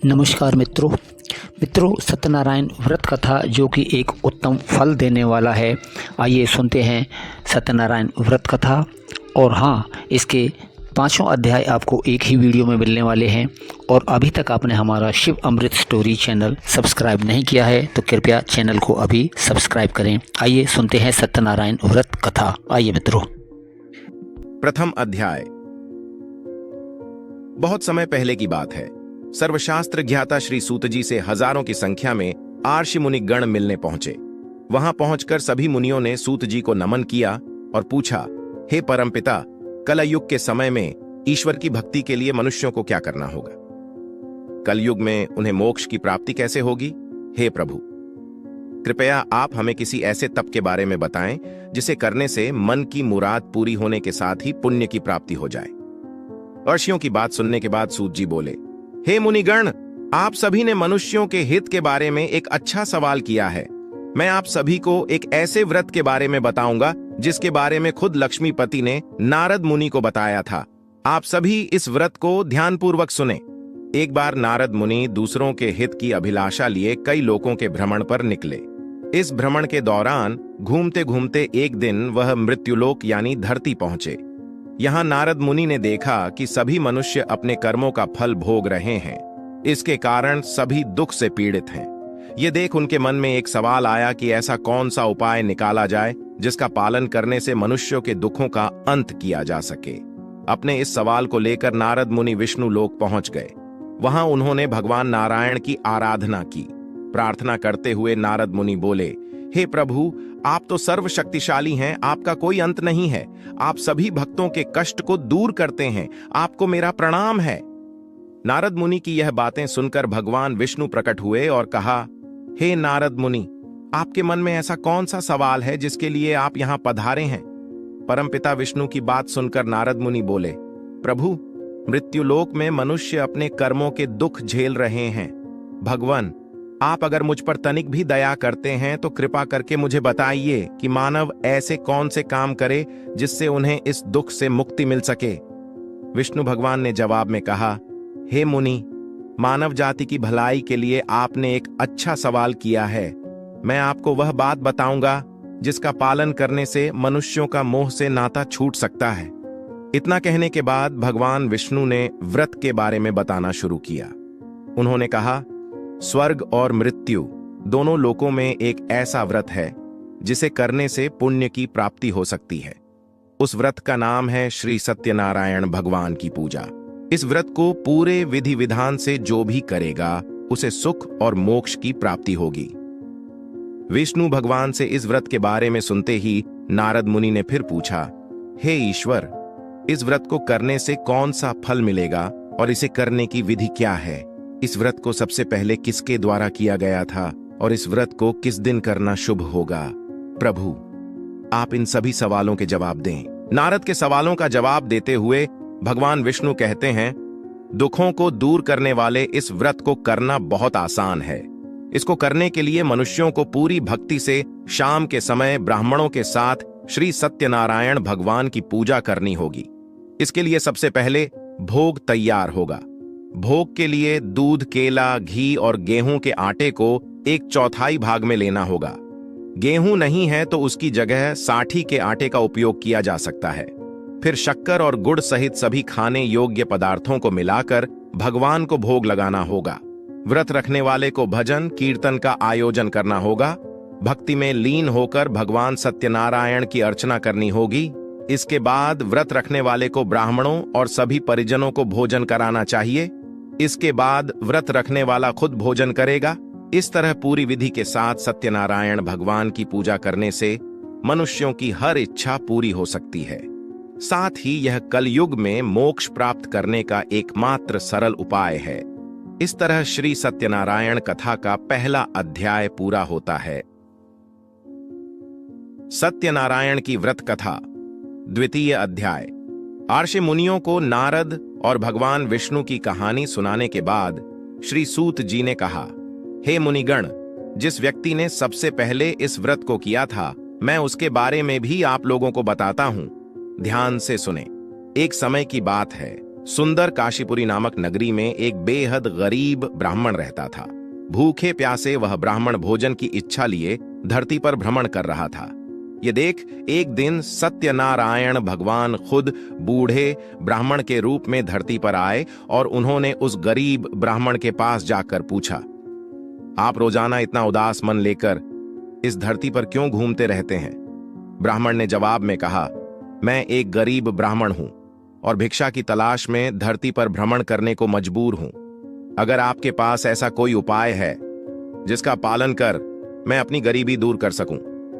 नमस्कार मित्रों सत्यनारायण व्रत कथा जो कि एक उत्तम फल देने वाला है। आइए सुनते हैं सत्यनारायण व्रत कथा। और हाँ, इसके 5 अध्याय आपको एक ही वीडियो में मिलने वाले हैं। और अभी तक आपने हमारा शिव अमृत स्टोरी चैनल सब्सक्राइब नहीं किया है तो कृपया चैनल को अभी सब्सक्राइब करें। आइए सुनते हैं सत्यनारायण व्रत कथा। आइए मित्रों। प्रथम अध्याय। बहुत समय पहले की बात है। सर्वशास्त्र ज्ञाता श्री सूत जी से हजारों की संख्या में आर्षि मुनि गण मिलने पहुंचे। वहां पहुंचकर सभी मुनियों ने सूत जी को नमन किया और पूछा, हे परमपिता, कलयुग के समय में ईश्वर की भक्ति के लिए मनुष्यों को क्या करना होगा? कलयुग में उन्हें मोक्ष की प्राप्ति कैसे होगी? हे प्रभु, कृपया आप हमें किसी ऐसे तप के बारे में बताएं जिसे करने से मन की मुराद पूरी होने के साथ ही पुण्य की प्राप्ति हो जाए। ऋषियों की बात सुनने के बाद सूत जी बोले, हे मुनिगण, आप सभी ने मनुष्यों के हित के बारे में एक अच्छा सवाल किया है। मैं आप सभी को एक ऐसे व्रत के बारे में बताऊंगा जिसके बारे में खुद लक्ष्मीपति ने नारद मुनि को बताया था। आप सभी इस व्रत को ध्यानपूर्वक सुने। एक बार नारद मुनि दूसरों के हित की अभिलाषा लिए कई लोकों के भ्रमण पर निकले। इस भ्रमण के दौरान घूमते घूमते एक दिन वह मृत्युलोक यानी धरती पहुंचे। यहाँ नारद मुनि ने देखा कि सभी मनुष्य अपने कर्मों का फल भोग रहे हैं। इसके कारण सभी दुख से पीड़ित हैं। ये देख उनके मन में एक सवाल आया कि ऐसा कौन सा उपाय निकाला जाए जिसका पालन करने से मनुष्यों के दुखों का अंत किया जा सके। अपने इस सवाल को लेकर नारद मुनि विष्णु लोक पहुंच गए। वहां उन्होंने भगवान नारायण की आराधना की। प्रार्थना करते हुए नारद मुनि बोले, हे प्रभु, आप तो सर्वशक्तिशाली हैं, आपका कोई अंत नहीं है। आप सभी भक्तों के कष्ट को दूर करते हैं। आपको मेरा प्रणाम है। नारद मुनि की यह बातें सुनकर भगवान विष्णु प्रकट हुए और कहा, हे नारद मुनि, आपके मन में ऐसा कौन सा सवाल है जिसके लिए आप यहां पधारे हैं? परमपिता विष्णु की बात सुनकर नारद मुनि बोले, प्रभु, मृत्युलोक में मनुष्य अपने कर्मों के दुख झेल रहे हैं। भगवान, आप अगर मुझ पर तनिक भी दया करते हैं तो कृपा करके मुझे बताइए कि मानव ऐसे कौन से काम करे जिससे उन्हें इस दुख से मुक्ति मिल सके। विष्णु भगवान ने जवाब में कहा, हे मुनि, मानव जाति की भलाई के लिए आपने एक अच्छा सवाल किया है। मैं आपको वह बात बताऊंगा जिसका पालन करने से मनुष्यों का मोह से नाता छूट सकता है। इतना कहने के बाद भगवान विष्णु ने व्रत के बारे में बताना शुरू किया। उन्होंने कहा, स्वर्ग और मृत्यु दोनों लोकों में एक ऐसा व्रत है जिसे करने से पुण्य की प्राप्ति हो सकती है। उस व्रत का नाम है श्री सत्यनारायण भगवान की पूजा। इस व्रत को पूरे विधि विधान से जो भी करेगा उसे सुख और मोक्ष की प्राप्ति होगी। विष्णु भगवान से इस व्रत के बारे में सुनते ही नारद मुनि ने फिर पूछा, हे ईश्वर, इस व्रत को करने से कौन सा फल मिलेगा और इसे करने की विधि क्या है? इस व्रत को सबसे पहले किसके द्वारा किया गया था और इस व्रत को किस दिन करना शुभ होगा? प्रभु, आप इन सभी सवालों के जवाब दें। नारद के सवालों का जवाब देते हुए भगवान विष्णु कहते हैं, दुखों को दूर करने वाले इस व्रत को करना बहुत आसान है। इसको करने के लिए मनुष्यों को पूरी भक्ति से शाम के समय ब्राह्मणों के साथ श्री सत्यनारायण भगवान की पूजा करनी होगी। इसके लिए सबसे पहले भोग तैयार होगा। भोग के लिए दूध, केला, घी और गेहूं के आटे को 1/4 भाग में लेना होगा। गेहूं नहीं है तो उसकी जगह साठी के आटे का उपयोग किया जा सकता है। फिर शक्कर और गुड़ सहित सभी खाने योग्य पदार्थों को मिलाकर भगवान को भोग लगाना होगा। व्रत रखने वाले को भजन कीर्तन का आयोजन करना होगा। भक्ति में लीन होकर भगवान सत्यनारायण की अर्चना करनी होगी। इसके बाद व्रत रखने वाले को ब्राह्मणों और सभी परिजनों को भोजन कराना चाहिए। इसके बाद व्रत रखने वाला खुद भोजन करेगा। इस तरह पूरी विधि के साथ सत्यनारायण भगवान की पूजा करने से मनुष्यों की हर इच्छा पूरी हो सकती है। साथ ही यह कलयुग में मोक्ष प्राप्त करने का एकमात्र सरल उपाय है। इस तरह श्री सत्यनारायण कथा का पहला अध्याय पूरा होता है। सत्यनारायण की व्रत कथा द्वितीय अध्याय। आर्षि मुनियों को नारद और भगवान विष्णु की कहानी सुनाने के बाद श्री सूत जी ने कहा, हे मुनिगण, जिस व्यक्ति ने सबसे पहले इस व्रत को किया था, मैं उसके बारे में भी आप लोगों को बताता हूं। ध्यान से सुने। एक समय की बात है, सुंदर काशीपुरी नामक नगरी में एक बेहद गरीब ब्राह्मण रहता था। भूखे प्यासे वह ब्राह्मण भोजन की इच्छा लिए धरती पर भ्रमण कर रहा था। ये देख एक दिन सत्यनारायण भगवान खुद बूढ़े ब्राह्मण के रूप में धरती पर आए और उन्होंने उस गरीब ब्राह्मण के पास जाकर पूछा, आप रोजाना इतना उदास मन लेकर इस धरती पर क्यों घूमते रहते हैं? ब्राह्मण ने जवाब में कहा, मैं एक गरीब ब्राह्मण हूं और भिक्षा की तलाश में धरती पर भ्रमण करने को मजबूर हूं। अगर आपके पास ऐसा कोई उपाय है जिसका पालन कर मैं अपनी गरीबी दूर कर सकूं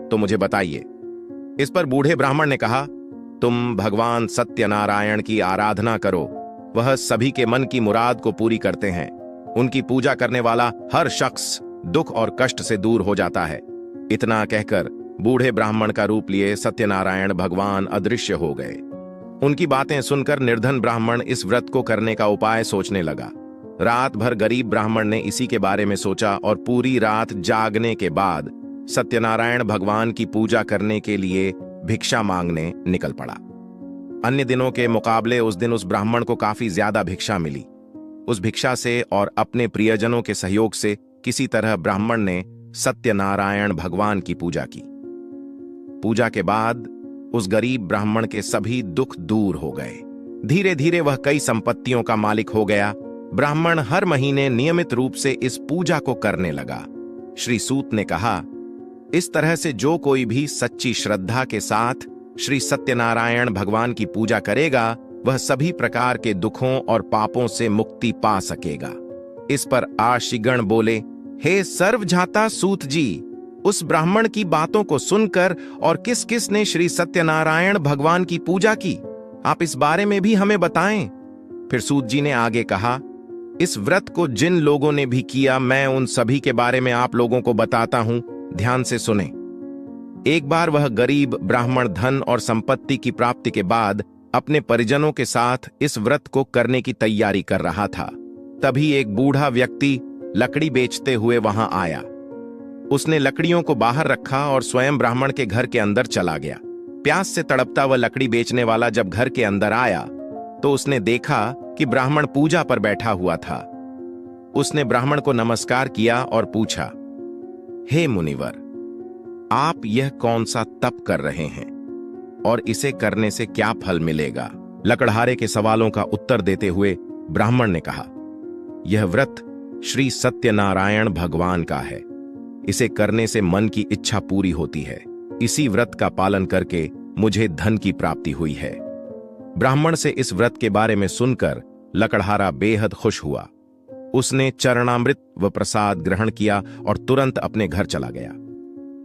तो मुझे बताइए। इस पर बूढ़े ब्राह्मण ने कहा, तुम भगवान सत्यनारायण की आराधना करो, वह सभी के मन की मुराद को पूरी करते हैं। उनकी पूजा करने वाला हर शख्स दुख और कष्ट से दूर हो जाता है। इतना कहकर बूढ़े ब्राह्मण का रूप लिए सत्यनारायण भगवान अदृश्य हो गए। उनकी बातें सुनकर निर्धन ब्राह्मण इस व्रत को करने का उपाय सोचने लगा। रात भर गरीब ब्राह्मण ने इसी के बारे में सोचा और पूरी रात जागने के बाद सत्यनारायण भगवान की पूजा करने के लिए भिक्षा मांगने निकल पड़ा। अन्य दिनों के मुकाबले उस दिन उस ब्राह्मण को काफी ज्यादा भिक्षा मिली। उस भिक्षा से और अपने प्रियजनों के सहयोग से किसी तरह ब्राह्मण ने सत्यनारायण भगवान की पूजा की। पूजा के बाद उस गरीब ब्राह्मण के सभी दुख दूर हो गए। धीरे धीरे वह कई संपत्तियों का मालिक हो गया। ब्राह्मण हर महीने नियमित रूप से इस पूजा को करने लगा। श्री सूत ने कहा, इस तरह से जो कोई भी सच्ची श्रद्धा के साथ श्री सत्यनारायण भगवान की पूजा करेगा वह सभी प्रकार के दुखों और पापों से मुक्ति पा सकेगा। इस पर आशिगण बोले, हे सर्वजाता सूत जी, उस ब्राह्मण की बातों को सुनकर और किस किस ने श्री सत्यनारायण भगवान की पूजा की, आप इस बारे में भी हमें बताएं। फिर सूत जी ने आगे कहा, इस व्रत को जिन लोगों ने भी किया मैं उन सभी के बारे में आप लोगों को बताता हूं, ध्यान से सुने। एक बार वह गरीब ब्राह्मण धन और संपत्ति की प्राप्ति के बाद अपने परिजनों के साथ इस व्रत को करने की तैयारी कर रहा था। तभी एक बूढ़ा व्यक्ति लकड़ी बेचते हुए वहां आया। उसने लकड़ियों को बाहर रखा और स्वयं ब्राह्मण के घर के अंदर चला गया। प्यास से तड़पता वह लकड़ी बेचने वाला जब घर के अंदर आया तो उसने देखा कि ब्राह्मण पूजा पर बैठा हुआ था। उसने ब्राह्मण को नमस्कार किया और पूछा, हे मुनिवर, आप यह कौन सा तप कर रहे हैं और इसे करने से क्या फल मिलेगा? लकड़हारे के सवालों का उत्तर देते हुए ब्राह्मण ने कहा, यह व्रत श्री सत्यनारायण भगवान का है। इसे करने से मन की इच्छा पूरी होती है। इसी व्रत का पालन करके मुझे धन की प्राप्ति हुई है। ब्राह्मण से इस व्रत के बारे में सुनकर लकड़हारा बेहद खुश हुआ। उसने चरणामृत व प्रसाद ग्रहण किया और तुरंत अपने घर चला गया।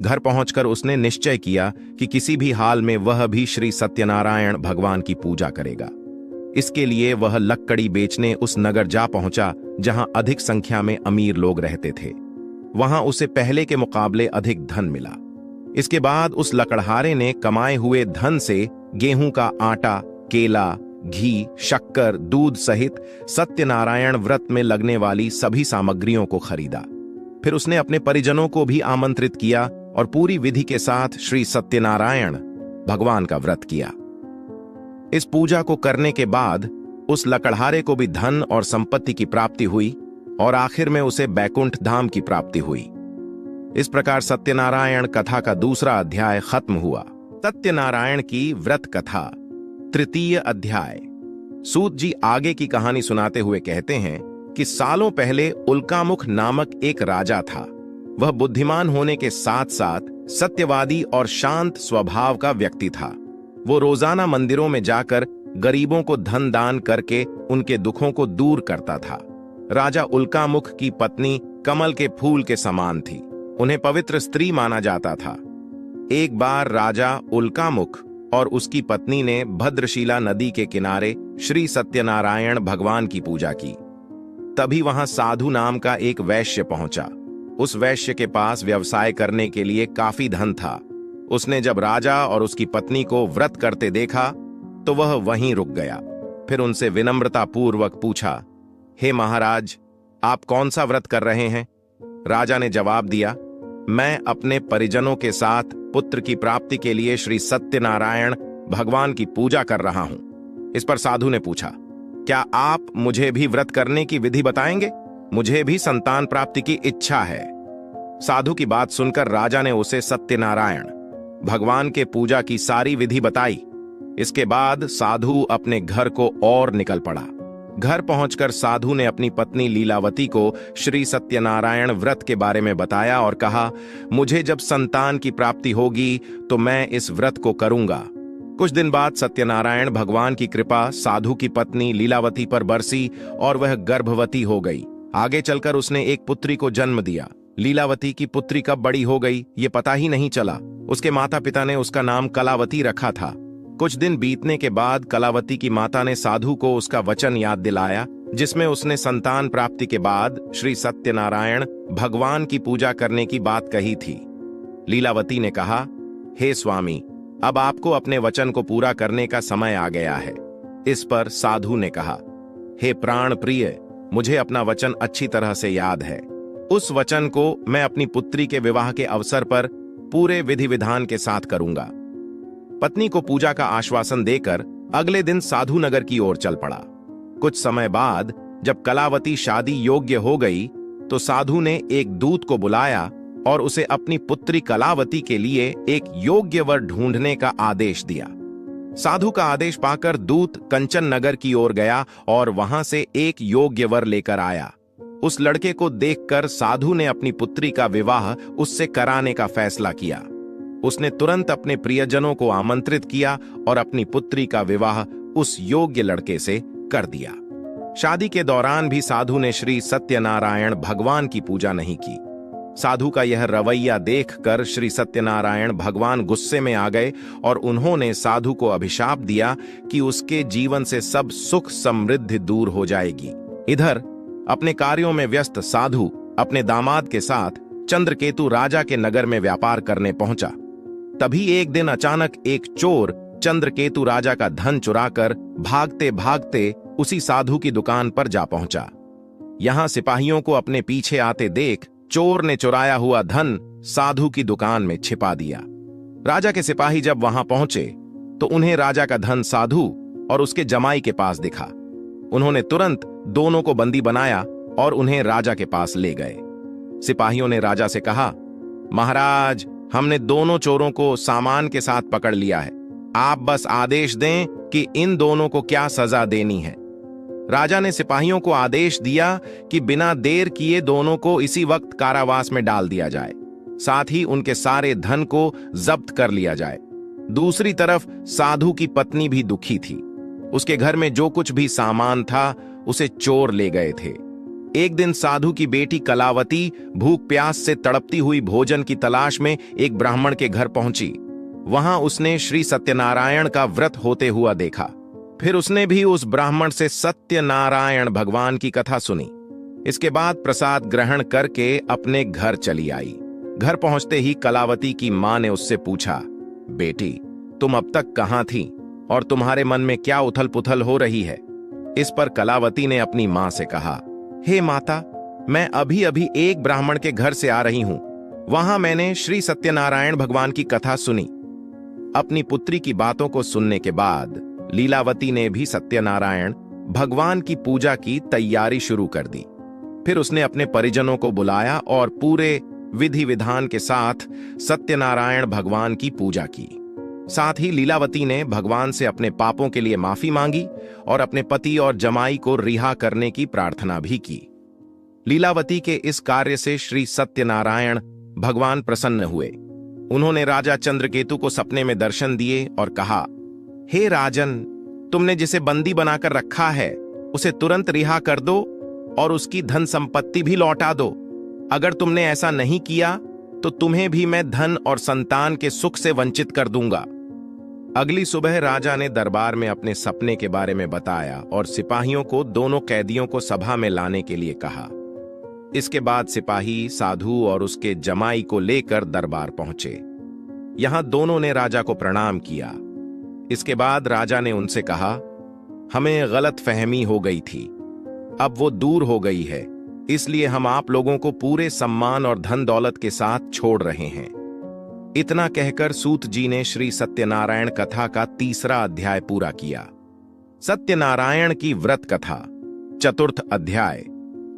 घर पहुंचकर उसने निश्चय किया कि किसी भी हाल में वह भी श्री सत्यनारायण भगवान की पूजा करेगा। इसके लिए वह लकड़ी बेचने उस नगर जा पहुंचा जहां अधिक संख्या में अमीर लोग रहते थे। वहां उसे पहले के मुकाबले अधिक धन मिला। इसके बाद उस लकड़हारे ने कमाए हुए धन से गेहूं का आटा, केला, घी, शक्कर, दूध सहित सत्यनारायण व्रत में लगने वाली सभी सामग्रियों को खरीदा। फिर उसने अपने परिजनों को भी आमंत्रित किया और पूरी विधि के साथ श्री सत्यनारायण भगवान का व्रत किया। इस पूजा को करने के बाद उस लकड़हारे को भी धन और संपत्ति की प्राप्ति हुई और आखिर में उसे बैकुंठ धाम की प्राप्ति हुई। इस प्रकार सत्यनारायण कथा का दूसरा अध्याय खत्म हुआ। सत्यनारायण की व्रत कथा तृतीय अध्याय। सूत जी आगे की कहानी सुनाते हुए कहते हैं कि सालों पहले उल्कामुख नामक एक राजा था। वह बुद्धिमान होने के साथ साथ सत्यवादी और शांत स्वभाव का व्यक्ति था। वो रोजाना मंदिरों में जाकर गरीबों को धन दान करके उनके दुखों को दूर करता था। राजा उल्कामुख की पत्नी कमल के फूल के समान थी। उन्हें पवित्र स्त्री माना जाता था। एक बार राजा उल्कामुख और उसकी पत्नी ने भद्रशिला नदी के किनारे श्री सत्यनारायण भगवान की पूजा की। तभी वहां साधु नाम का एक वैश्य पहुंचा। उस वैश्य के पास व्यवसाय करने के लिए काफी धन था। उसने जब राजा और उसकी पत्नी को व्रत करते देखा तो वह वहीं रुक गया। फिर उनसे विनम्रता पूर्वक पूछा, हे महाराज, आप कौन सा व्रत कर रहे हैं? राजा ने जवाब दिया, मैं अपने परिजनों के साथ पुत्र की प्राप्ति के लिए श्री सत्यनारायण भगवान की पूजा कर रहा हूं। इस पर साधु ने पूछा, क्या आप मुझे भी व्रत करने की विधि बताएंगे? मुझे भी संतान प्राप्ति की इच्छा है। साधु की बात सुनकर राजा ने उसे सत्यनारायण भगवान के पूजा की सारी विधि बताई। इसके बाद साधु अपने घर को और निकल पड़ा। घर पहुंचकर साधु ने अपनी पत्नी लीलावती को श्री सत्यनारायण व्रत के बारे में बताया और कहा, मुझे जब संतान की प्राप्ति होगी तो मैं इस व्रत को करूंगा। कुछ दिन बाद सत्यनारायण भगवान की कृपा साधु की पत्नी लीलावती पर बरसी और वह गर्भवती हो गई। आगे चलकर उसने एक पुत्री को जन्म दिया। लीलावती की पुत्री कब बड़ी हो गई ये पता ही नहीं चला। उसके माता पिता ने उसका नाम कलावती रखा था। कुछ दिन बीतने के बाद कलावती की माता ने साधु को उसका वचन याद दिलाया, जिसमें उसने संतान प्राप्ति के बाद श्री सत्यनारायण भगवान की पूजा करने की बात कही थी। लीलावती ने कहा, हे स्वामी, अब आपको अपने वचन को पूरा करने का समय आ गया है। इस पर साधु ने कहा, हे प्राण प्रिय, मुझे अपना वचन अच्छी तरह से याद है। उस वचन को मैं अपनी पुत्री के विवाह के अवसर पर पूरे विधि विधान के साथ करूंगा। पत्नी को पूजा का आश्वासन देकर अगले दिन साधु नगर की ओर चल पड़ा। कुछ समय बाद जब कलावती शादी योग्य हो गई तो साधु ने एक दूत को बुलाया और उसे अपनी पुत्री कलावती के लिए एक योग्य वर ढूंढने का आदेश दिया। साधु का आदेश पाकर दूत कंचन नगर की ओर गया और वहां से एक योग्य वर लेकर आया। उस लड़के को देखकर साधु ने अपनी पुत्री का विवाह उससे कराने का फैसला किया। उसने तुरंत अपने प्रियजनों को आमंत्रित किया और अपनी पुत्री का विवाह उस योग्य लड़के से कर दिया। शादी के दौरान भी साधु ने श्री सत्यनारायण भगवान की पूजा नहीं की। साधु का यह रवैया देखकर श्री सत्यनारायण भगवान गुस्से में आ गए और उन्होंने साधु को अभिशाप दिया कि उसके जीवन से सब सुख समृद्धि दूर हो जाएगी। इधर अपने कार्यों में व्यस्त साधु अपने दामाद के साथ चंद्रकेतु राजा के नगर में व्यापार करने पहुंचा। तभी एक दिन अचानक एक चोर चंद्रकेतु राजा का धन चुराकर भागते भागते उसी साधु की दुकान पर जा पहुंचा। यहां सिपाहियों को अपने पीछे आते देख चोर ने चुराया हुआ धन साधु की दुकान में छिपा दिया। राजा के सिपाही जब वहां पहुंचे तो उन्हें राजा का धन साधु और उसके जमाई के पास दिखा। उन्होंने तुरंत दोनों को बंदी बनाया और उन्हें राजा के पास ले गए। सिपाहियों ने राजा से कहा, महाराज, हमने दोनों चोरों को सामान के साथ पकड़ लिया है। आप बस आदेश दें कि इन दोनों को क्या सजा देनी है। राजा ने सिपाहियों को आदेश दिया कि बिना देर किए दोनों को इसी वक्त कारावास में डाल दिया जाए, साथ ही उनके सारे धन को जब्त कर लिया जाए। दूसरी तरफ साधु की पत्नी भी दुखी थी। उसके घर में जो कुछ भी सामान था उसे चोर ले गए थे। एक दिन साधु की बेटी कलावती भूख प्यास से तड़पती हुई भोजन की तलाश में एक ब्राह्मण के घर पहुंची। वहां उसने श्री सत्यनारायण का व्रत होते हुआ देखा। फिर उसने भी उस ब्राह्मण से सत्यनारायण भगवान की कथा सुनी। इसके बाद प्रसाद ग्रहण करके अपने घर चली आई। घर पहुंचते ही कलावती की मां ने उससे पूछा, बेटी, तुम अब तक कहां थी और तुम्हारे मन में क्या उथल पुथल हो रही है? इस पर कलावती ने अपनी मां से कहा, हे माता, मैं अभी अभी एक ब्राह्मण के घर से आ रही हूं। वहां मैंने श्री सत्यनारायण भगवान की कथा सुनी। अपनी पुत्री की बातों को सुनने के बाद लीलावती ने भी सत्यनारायण भगवान की पूजा की तैयारी शुरू कर दी। फिर उसने अपने परिजनों को बुलाया और पूरे विधि विधान के साथ सत्यनारायण भगवान की पूजा की। साथ ही लीलावती ने भगवान से अपने पापों के लिए माफी मांगी और अपने पति और जमाई को रिहा करने की प्रार्थना भी की। लीलावती के इस कार्य से श्री सत्यनारायण भगवान प्रसन्न हुए। उन्होंने राजा चंद्रकेतु को सपने में दर्शन दिए और कहा, हे राजन, तुमने जिसे बंदी बनाकर रखा है उसे तुरंत रिहा कर दो और उसकी धन संपत्ति भी लौटा दो। अगर तुमने ऐसा नहीं किया तो तुम्हें भी मैं धन और संतान के सुख से वंचित कर दूंगा। अगली सुबह राजा ने दरबार में अपने सपने के बारे में बताया और सिपाहियों को दोनों कैदियों को सभा में लाने के लिए कहा। इसके बाद सिपाही साधु और उसके जमाई को लेकर दरबार पहुंचे। यहां दोनों ने राजा को प्रणाम किया। इसके बाद राजा ने उनसे कहा, हमें गलत फहमी हो गई थी, अब वो दूर हो गई है, इसलिए हम आप लोगों को पूरे सम्मान और धन दौलत के साथ छोड़ रहे हैं। इतना कहकर सूत जी ने श्री सत्यनारायण कथा का 3रा अध्याय पूरा किया। सत्यनारायण की व्रत कथा। चतुर्थ अध्याय।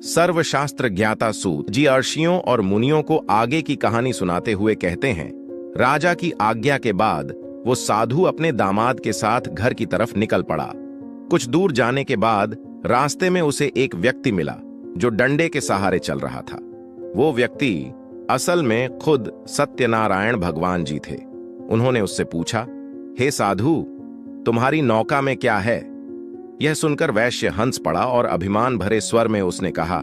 सर्वशास्त्र ज्ञाता सूत जी ऋषियों और मुनियों को आगे की कहानी सुनाते हुए कहते हैं, राजा की आज्ञा के बाद वो साधु अपने दामाद के साथ घर की तरफ निकल पड़ा। कुछ दूर जाने के बाद रास्ते में उसे एक व्यक्ति मिला जो डंडे के सहारे चल रहा था। वो व्यक्ति असल में खुद सत्यनारायण भगवान जी थे। उन्होंने उससे पूछा, हे साधु, तुम्हारी नौका में क्या है? यह सुनकर वैश्य हंस पड़ा और अभिमान भरे स्वर में उसने कहा,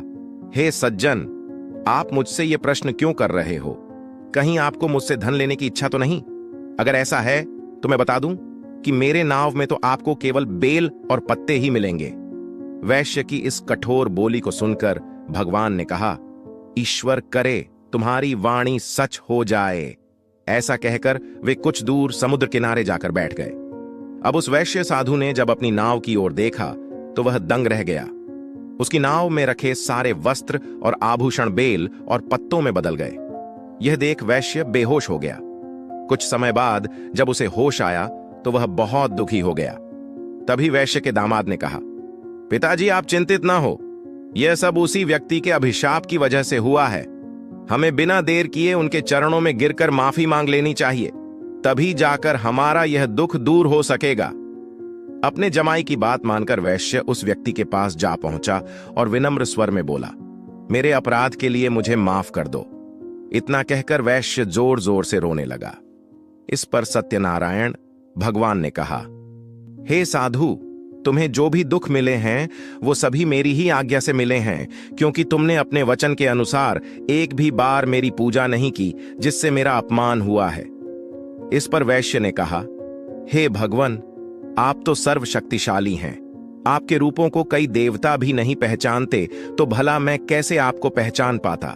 हे सज्जन, आप मुझसे यह प्रश्न क्यों कर रहे हो? कहीं आपको मुझसे धन लेने की इच्छा तो नहीं? अगर ऐसा है तो मैं बता दूं कि मेरे नाव में तो आपको केवल बेल और पत्ते ही मिलेंगे। वैश्य की इस कठोर बोली को सुनकर भगवान ने कहा, ईश्वर करे तुम्हारी वाणी सच हो जाए। ऐसा कहकर वे कुछ दूर समुद्र किनारे जाकर बैठ गए। अब उस वैश्य साधु ने जब अपनी नाव की ओर देखा तो वह दंग रह गया। उसकी नाव में रखे सारे वस्त्र और आभूषण बेल और पत्तों में बदल गए। यह देख वैश्य बेहोश हो गया। कुछ समय बाद जब उसे होश आया तो वह बहुत दुखी हो गया। तभी वैश्य के दामाद ने कहा, पिताजी, आप चिंतित ना हो, यह सब उसी व्यक्ति के अभिशाप की वजह से हुआ है। हमें बिना देर किए उनके चरणों में गिरकर माफी मांग लेनी चाहिए, तभी जाकर हमारा यह दुख दूर हो सकेगा। अपने जमाई की बात मानकर वैश्य उस व्यक्ति के पास जा पहुंचा और विनम्र स्वर में बोला, मेरे अपराध के लिए मुझे माफ कर दो। इतना कहकर वैश्य जोर जोर से रोने लगा। इस पर सत्यनारायण भगवान ने कहा, हे साधु, तुम्हें जो भी दुख मिले हैं वो सभी मेरी ही आज्ञा से मिले हैं, क्योंकि तुमने अपने वचन के अनुसार एक भी बार मेरी पूजा नहीं की, जिससे मेरा अपमान हुआ है। इस पर वैश्य ने कहा, हे भगवान, आप तो सर्वशक्तिशाली हैं। आपके रूपों को कई देवता भी नहीं पहचानते, तो भला मैं कैसे आपको पहचान पाता?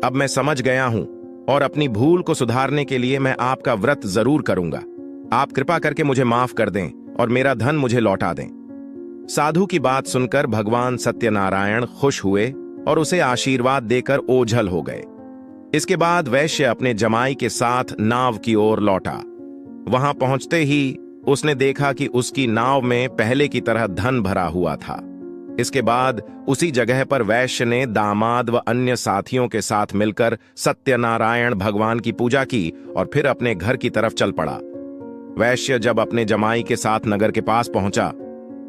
अब मैं समझ गया हूं और अपनी भूल को सुधारने के लिए मैं आपका व्रत जरूर करूंगा। आप कृपा करके मुझे माफ कर दें और मेरा धन मुझे लौटा दें। साधु की बात सुनकर भगवान सत्यनारायण खुश हुए और उसे आशीर्वाद देकर ओझल हो गए। इसके बाद वैश्य अपने जमाई के साथ नाव की ओर लौटा। वहां पहुंचते ही उसने देखा कि उसकी नाव में पहले की तरह धन भरा हुआ था। इसके बाद उसी जगह पर वैश्य ने दामाद व अन्य साथियों के साथ मिलकर सत्यनारायण भगवान की पूजा की और फिर अपने घर की तरफ चल पड़ा। वैश्य जब अपने जमाई के साथ नगर के पास पहुंचा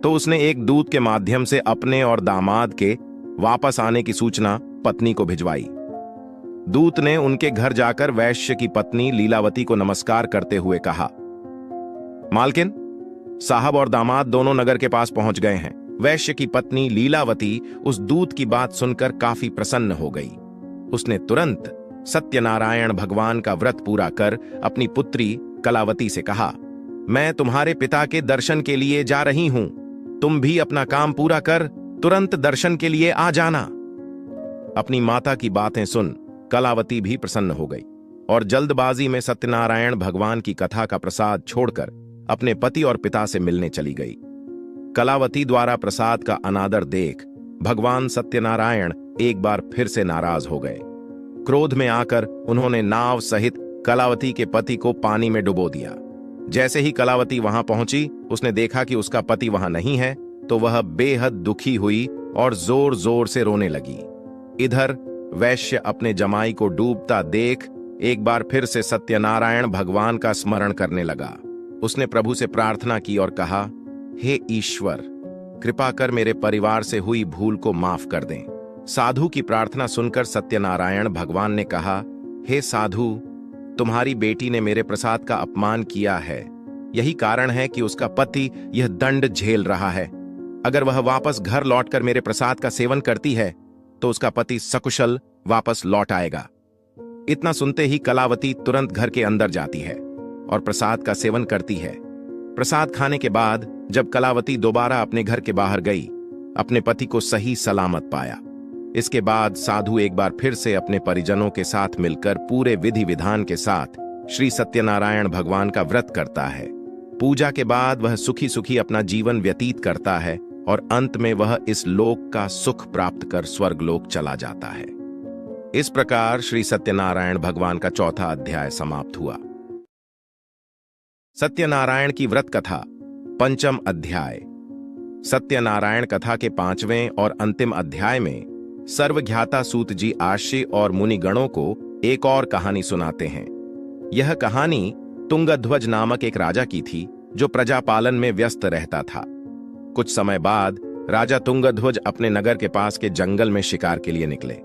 तो उसने एक दूत के माध्यम से अपने और दामाद के वापस आने की सूचना पत्नी को भिजवाई। दूत ने उनके घर जाकर वैश्य की पत्नी लीलावती को नमस्कार करते हुए कहा, मालकिन, साहब और दामाद दोनों नगर के पास पहुंच गए हैं। वैश्य की पत्नी लीलावती उस दूत की बात सुनकर काफी प्रसन्न हो गई। उसने तुरंत सत्यनारायण भगवान का व्रत पूरा कर अपनी पुत्री कलावती से कहा, मैं तुम्हारे पिता के दर्शन के लिए जा रही हूं, तुम भी अपना काम पूरा कर तुरंत दर्शन के लिए आ जाना। अपनी माता की बातें सुन कलावती भी प्रसन्न हो गई और जल्दबाजी में सत्यनारायण भगवान की कथा का प्रसाद छोड़कर अपने पति और पिता से मिलने चली गई। कलावती द्वारा प्रसाद का अनादर देख भगवान सत्यनारायण एक बार फिर से नाराज हो गए। क्रोध में आकर उन्होंने नाव सहित कलावती के पति को पानी में डुबो दिया। जैसे ही कलावती वहां पहुंची, उसने देखा कि उसका पति वहां नहीं है, तो वह बेहद दुखी हुई और जोर जोर से रोने लगी। इधर वैश्य अपने जमाई को डूबता देख एक बार फिर से सत्यनारायण भगवान का स्मरण करने लगा। उसने प्रभु से प्रार्थना की और कहा, हे ईश्वर, कृपा कर मेरे परिवार से हुई भूल को माफ कर दें। साधु की प्रार्थना सुनकर सत्यनारायण भगवान ने कहा, हे साधु, तुम्हारी बेटी ने मेरे प्रसाद का अपमान किया है। यही कारण है कि उसका पति यह दंड झेल रहा है। अगर वह वापस घर लौटकर मेरे प्रसाद का सेवन करती है तो उसका पति सकुशल वापस लौट आएगा। इतना सुनते ही कलावती तुरंत घर के अंदर जाती है और प्रसाद का सेवन करती है। प्रसाद खाने के बाद जब कलावती दोबारा अपने घर के बाहर गई, अपने पति को सही सलामत पाया। इसके बाद साधु एक बार फिर से अपने परिजनों के साथ मिलकर पूरे विधि विधान के साथ श्री सत्यनारायण भगवान का व्रत करता है। पूजा के बाद वह सुखी सुखी अपना जीवन व्यतीत करता है और अंत में वह इस लोक का सुख प्राप्त कर स्वर्गलोक चला जाता है। इस प्रकार श्री सत्यनारायण भगवान का चौथा अध्याय समाप्त हुआ। सत्यनारायण की व्रत कथा, पंचम अध्याय। सत्यनारायण कथा के 5वें और अंतिम अध्याय में सर्वज्ञाता सूत जी आर्षि और मुनिगणों को एक और कहानी सुनाते हैं। यह कहानी तुंगध्वज नामक एक राजा की थी जो प्रजापालन में व्यस्त रहता था। कुछ समय बाद राजा तुंगध्वज अपने नगर के पास के जंगल में शिकार के लिए निकले।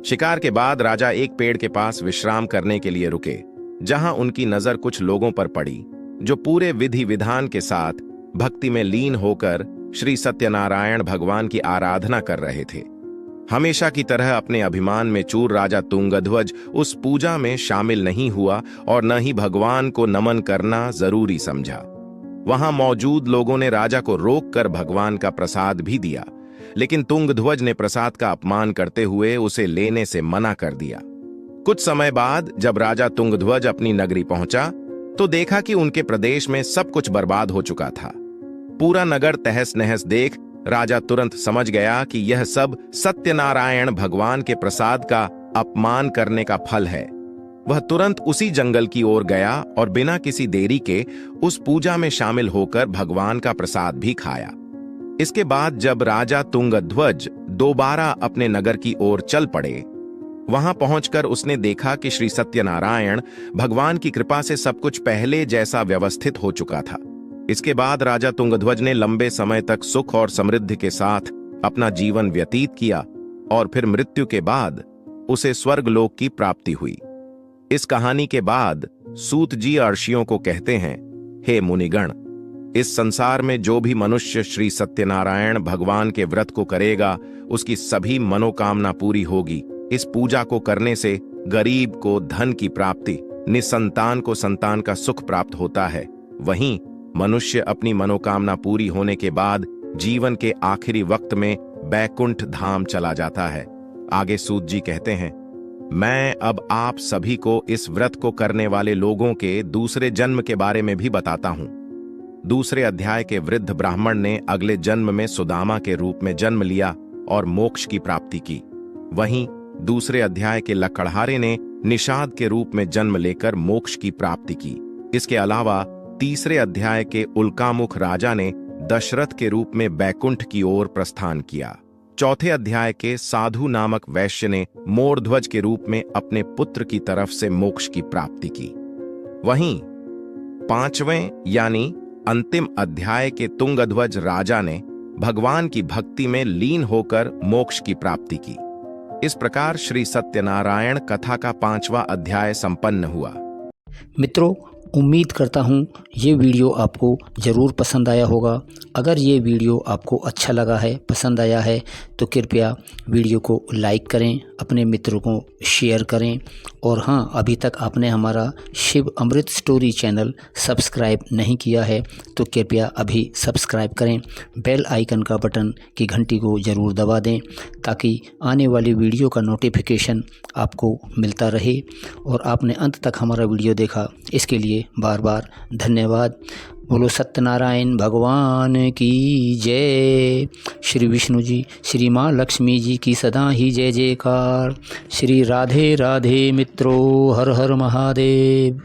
शिकार के बाद राजा एक पेड़ के पास विश्राम करने के लिए रुके, जहां उनकी नजर कुछ लोगों पर पड़ी जो पूरे विधि विधान के साथ भक्ति में लीन होकर श्री सत्यनारायण भगवान की आराधना कर रहे थे। हमेशा की तरह अपने अभिमान में चूर राजा तुंगध्वज उस पूजा में शामिल नहीं हुआ और न ही भगवान को नमन करना जरूरी समझा। वहां मौजूद लोगों ने राजा को रोककर भगवान का प्रसाद भी दिया, लेकिन तुंगध्वज ने प्रसाद का अपमान करते हुए उसे लेने से मना कर दिया। कुछ समय बाद जब राजा तुंगध्वज अपनी नगरी पहुंचा तो देखा कि उनके प्रदेश में सब कुछ बर्बाद हो चुका था। पूरा नगर तहस नहस देख राजा तुरंत समझ गया कि यह सब सत्यनारायण भगवान के प्रसाद का अपमान करने का फल है। वह तुरंत उसी जंगल की ओर गया और बिना किसी देरी के उस पूजा में शामिल होकर भगवान का प्रसाद भी खाया। इसके बाद जब राजा तुंगध्वज दोबारा अपने नगर की ओर चल पड़े, वहां पहुंचकर उसने देखा कि श्री सत्यनारायण भगवान की कृपा से सब कुछ पहले जैसा व्यवस्थित हो चुका था। इसके बाद राजा तुंगध्वज ने लंबे समय तक सुख और समृद्धि के साथ अपना जीवन व्यतीत किया और फिर मृत्यु के बाद उसे स्वर्गलोक की प्राप्ति हुई। इस कहानी के बाद सूत जी अर्षियों को कहते हैं, हे मुनिगण, इस संसार में जो भी मनुष्य श्री सत्यनारायण भगवान के व्रत को करेगा उसकी सभी मनोकामना पूरी होगी। इस पूजा को करने से गरीब को धन की प्राप्ति, निसंतान को संतान का सुख प्राप्त होता है। वहीं मनुष्य अपनी मनोकामना पूरी होने के बाद जीवन के आखिरी वक्त में बैकुंठ धाम चला जाता है। आगे सूत जी कहते हैं, मैं अब आप सभी को इस व्रत को करने वाले लोगों के दूसरे जन्म के बारे में भी बताता हूं। दूसरे अध्याय के वृद्ध ब्राह्मण ने अगले जन्म में सुदामा के रूप में जन्म लिया और मोक्ष की प्राप्ति की। वहीं दूसरे अध्याय के लकड़हारे ने निषाद के रूप में जन्म लेकर मोक्ष की प्राप्ति की। इसके अलावा तीसरे अध्याय के उल्कामुख राजा ने दशरथ के रूप में बैकुंठ की ओर प्रस्थान किया। चौथे अध्याय के साधु नामक वैश्य ने मोरध्वज के रूप में अपने पुत्र की तरफ से मोक्ष की प्राप्ति की। वहीं 5वें यानी अंतिम अध्याय के तुंगध्वज राजा ने भगवान की भक्ति में लीन होकर मोक्ष की प्राप्ति की। इस प्रकार श्री सत्यनारायण कथा का 5वां अध्याय संपन्न हुआ। मित्रों, उम्मीद करता हूँ ये वीडियो आपको ज़रूर पसंद आया होगा। अगर ये वीडियो आपको अच्छा लगा है, पसंद आया है, तो कृपया वीडियो को लाइक करें, अपने मित्रों को शेयर करें और हाँ, अभी तक आपने हमारा शिव अमृत स्टोरी चैनल सब्सक्राइब नहीं किया है तो कृपया अभी सब्सक्राइब करें। बेल आइकन का बटन की घंटी को ज़रूर दबा दें ताकि आने वाली वीडियो का नोटिफिकेशन आपको मिलता रहे। और आपने अंत तक हमारा वीडियो देखा, इसके लिए बार बार धन्यवाद। बोलो सत्यनारायण भगवान की जय। श्री विष्णु जी, श्री माँ लक्ष्मी जी की सदा ही जय जयकार। श्री राधे राधे मित्रों, हर हर महादेव।